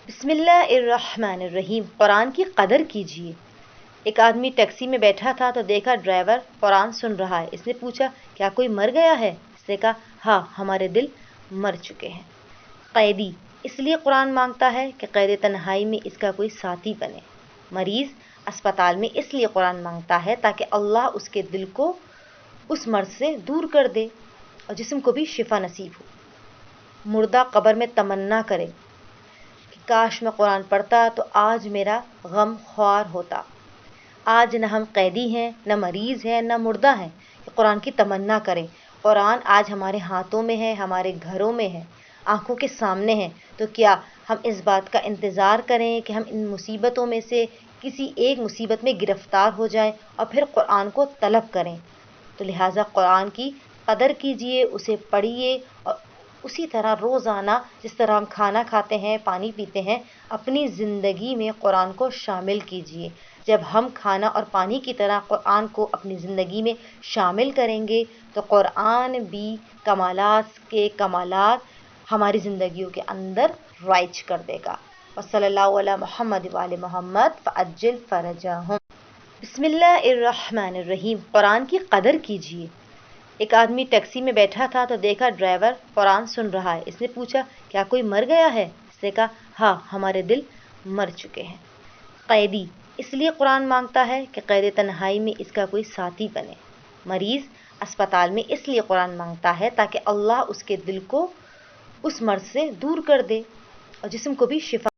बिस्मिल्लाहिर्रहमानिर्रहीम। कुरान की कदर कीजिए। एक आदमी टैक्सी में बैठा था तो देखा ड्राइवर कुरान सुन रहा है। इसने पूछा, क्या कोई मर गया है? इसने कहा, हाँ, हमारे दिल मर चुके हैं। कैदी इसलिए कुरान मांगता है कि कैद तन्हाई में इसका कोई साथी बने। मरीज अस्पताल में इसलिए कुरान मांगता है ताकि अल्लाह उसके दिल को उस मर्ज से दूर कर दे और जिस्म को भी शिफा नसीब हो। मुर्दा कब्र में तमन्ना करे कि काश मैं कुरान पढ़ता तो आज मेरा गम ख्वार होता। आज न हम कैदी हैं, न मरीज हैं, न मुर्दा हैं कि कुरान की तमन्ना करें। कुरान आज हमारे हाथों में है, हमारे घरों में है, आंखों के सामने है। तो क्या हम इस बात का इंतज़ार करें कि हम इन मुसीबतों में से किसी एक मुसीबत में गिरफ्तार हो जाएं और फिर कुरान को तलब करें? तो लिहाजा कुरान की कदर कीजिए, उसे पढ़िए और उसी तरह रोज़ाना जिस तरह हम खाना खाते हैं, पानी पीते हैं, अपनी ज़िंदगी में कुरान को शामिल कीजिए। जब हम खाना और पानी की तरह कुरान को अपनी ज़िंदगी में शामिल करेंगे तो कुरान भी कमालात के कमालात हमारी ज़िंदगियों के अंदर राइज कर देगा। वसल्लल्लाहु अला मुहम्मद व आले मुहम्मद फ़अज्जिल फ़रजहुम। बिस्मिल्लाहिर्रहमानिर्रहीम। कुरान की कदर कीजिए। एक आदमी टैक्सी में बैठा था तो देखा ड्राइवर कुरान सुन रहा है। इसने पूछा, क्या कोई मर गया है? इसने कहा, हाँ, हमारे दिल मर चुके हैं। कैदी इसलिए कुरान मांगता है कि कैद तन्हाई में इसका कोई साथी बने। मरीज अस्पताल में इसलिए कुरान मांगता है ताकि अल्लाह उसके दिल को उस मर्ज से दूर कर दे और जिस्म को भी शिफा